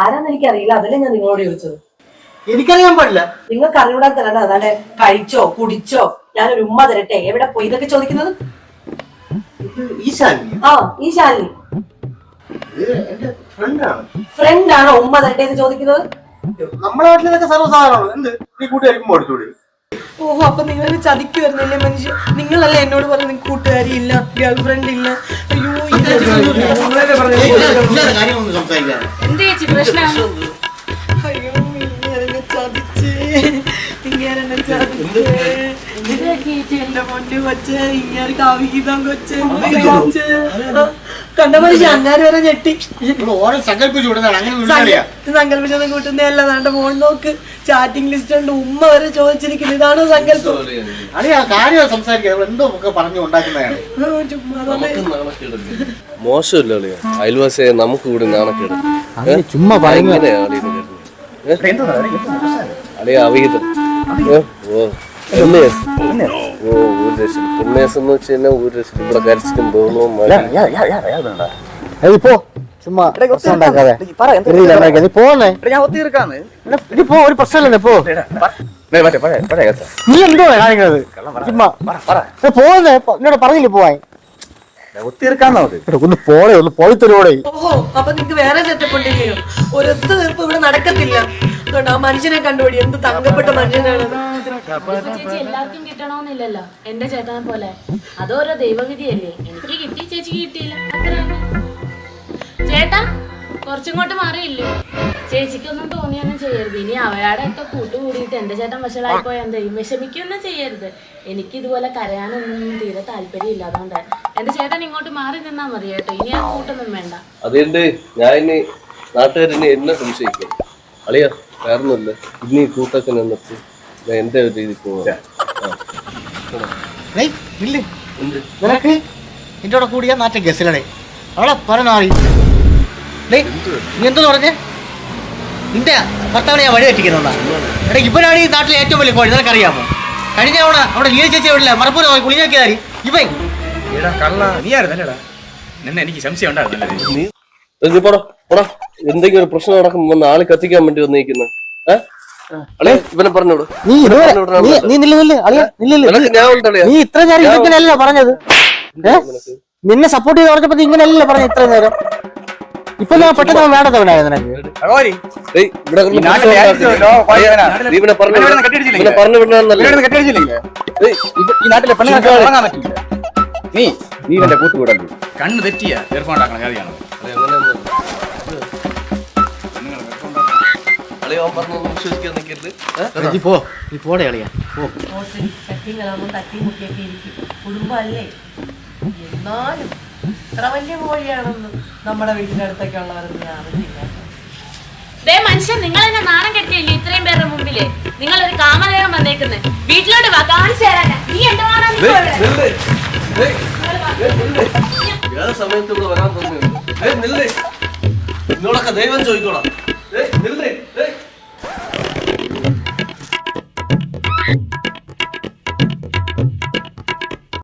ആരാന്ന് എനിക്കറിയില്ല, അതല്ലേ ഞാൻ നിങ്ങളോട് ചോദിച്ചത്. എനിക്കറിയാൻ പാടില്ല. നിങ്ങൾക്ക് അറിയൂടാൻ തന്നെ അതാണ്ട് കഴിച്ചോ കുടിച്ചോ ഞാനൊരു ഉമ്മ തരട്ടെ എവിടെ പോയി ഇതൊക്കെ ചോദിക്കുന്നത്? ഈ ശാലിനി ഫ്രണ്ടാണോ ഉമ്മ തരട്ടെ എന്ന് ചോദിക്കുന്നത്? നമ്മുടെ നാട്ടിലൊക്കെ സർവ്വസാധാരണമാണ്. എന്ത് നീ കൂട്ടുകാരിക്കും എടുത്തോളൂ. ഓഹോ, അപ്പൊ നിങ്ങൾ ചതിക്ക് വരുന്നില്ലേ മനുഷ്യ? നിങ്ങളല്ലേ എന്നോട് പറഞ്ഞു നിങ്ങൾക്ക് കൂട്ടുകാരി ഇല്ല, ഗേൾ ഫ്രണ്ട് ഇല്ല. അയ്യോ അയ്യോ ഇങ്ങനെ ചതിച്ചേ, ഇങ്ങനെ ചതിച്ചേ എന്റെ പൊന്നു കൊച്ചേ, ഇങ്ങനെ കാവിതം കൊച്ചേ കണ്ട മനുഷ്യ അങ്ങാര് വരെ ഞെട്ടി. സങ്കല്പിച്ചൊന്നും കൂട്ടുന്നതല്ല. നാണ്ട ഫോൺ നോക്ക്, ചാറ്റിംഗ് ലിസ്റ്റ് ഉണ്ട്, ഉമ്മ വരെ ചോദിച്ചിരിക്കുന്നു. ഇതാണോ സങ്കല്പം? മോശമല്ലേ അയൽവാസിയെ നമുക്ക് കൂടി നാണക്കേട്. ചുമ്മാ അളിയ അവിഹിതം. ഉന്മേഷം ഇവിടെ കരച്ചിലും തോന്നും. ഇപ്പോ ചുമ്മാ ഉണ്ടാക്കാതെ ഒരു പ്രശ്നമല്ലേ ഇപ്പോ? നീ എന്തോ കാണിക്കുന്നത്? ചുമ്മാ പോന്നേ, എന്നോട് പറഞ്ഞില്ലേ പോവാൻ. ഒന്ന് പോളെ, ഒന്ന് പോയിത്തരോടെ. ഓഹോ, അപ്പൊ നിങ്ങക്ക് വേറെ സെറ്റപ്പ് ഉണ്ടെങ്കിലോ? ഒരൊത്ത തീർപ്പ് ഇവിടെ നടക്കത്തില്ല. ആ മനുഷ്യനെ കണ്ടുപിടി, എന്ത് തങ്കപ്പെട്ട മനുഷ്യനാണ്. ചേച്ചി എല്ലാവർക്കും കിട്ടണമെന്നില്ലല്ലോ എന്റെ ചേട്ടനെ പോലെ. അതോരോ ദൈവവിധിയല്ലേ. എനിക്ക് കിട്ടി, ചേച്ചിക്ക് കിട്ടിയില്ല, അത്ര. ചേട്ടാ കുറച്ചിങ്ങോട്ട് മാറിയില്ലേ? ചേച്ചിക്കൊന്നും തോന്നിയൊന്നും ചെയ്യരുത്. ഇനി അവയാടെ ഒക്കെ കൂട്ടുകൂടിയിട്ട് എന്റെ ചേട്ടൻ വഷളായിപ്പോയ എന്തായും വിഷമിക്കൊന്നും ചെയ്യരുത്. എനിക്ക് ഇതുപോലെ കരയാനൊന്നും തീരെ താല്പര്യം ഇല്ല. അതുകൊണ്ട് എന്റെ ചേട്ടൻ ഇങ്ങോട്ട് മാറി നിന്നാ മതി കേട്ടോ. ഇനി ആ കൂട്ടൊന്നും വേണ്ട. അതുകൊണ്ട് ഞാൻ ഇനി നാട്ടുകാരിനി എന്നെ സംശയിക്കും. അളിയ വേറൊന്നുമില്ല, ഇനി കൂട്ടൊക്കെ നിന്നിട്ട് എന്റെ ഒരു രീതി പോവാ. നിനക്ക് എന്റെ കൂടെ കൂടിയാ നാറ്റം കേസിലടേ അവളെ പറഞ്ഞ നീ എന്തെന്ന് പറഞ്ഞേ? നിന്റെ ഭർത്താവിനെ ഞാൻ വഴി തെറ്റിക്കുന്നുണ്ടാ? എടാ ഇവനാണ് ഈ നാട്ടിലെ ഏറ്റവും വലിയ കോഴി, നിനക്കറിയാമോ? കഴിഞ്ഞ അവിടെ അവിടെ ലീല ചേച്ചി എവിടില്ല മറപ്പൂര കുളിഞ്ഞാക്കിയതാരി ഇവൻ. എനിക്ക് സംശയം ഉണ്ടായിരുന്നു. എന്തെങ്കിലും ഒരു പ്രശ്നം നടക്കുമ്പോ ആളെ കത്തിക്കാൻ വേണ്ടി വന്നിരിക്കുന്ന ഇവനെ പറഞ്ഞോളൂ. നീ ഇത്ര നേരം ഇതൊക്കെയല്ല പറഞ്ഞത്. നിന്നെ സപ്പോർട്ട് ചെയ്ത് പറഞ്ഞപ്പോ ഇങ്ങനെയല്ല പറഞ്ഞ ഇത്ര നേരം. ഇപ്പൊ ഞാൻ പെട്ടെന്ന് വേണ്ടതവനായ നിനക്ക്. കണ്ണ് തെറ്റിയ കുടുംബല്ലേ എന്നാലും ഇത്ര വലിയ കോഴിയാണെന്ന് നമ്മുടെ വീടിന്റെ അടുത്തൊക്കെ ഉള്ളവരെന്ന് ഞാൻ അറിഞ്ഞില്ല. മനുഷ്യൻ നിങ്ങൾ എന്നെ നാണം കെട്ടിയില്ലേ ഇത്രയും പേരുടെ മുമ്പില്? നിങ്ങളൊരു കാമദേഹം വന്നേക്കുന്നത്. വീട്ടിലോട്ട് വാ, കാണിച്ചു തരാനാ. നീ എന്റെ സമയത്ത് വരാൻ തോന്നുന്നു. നിന്നോടൊക്കെ ദൈവം ചോദിക്കോളാം.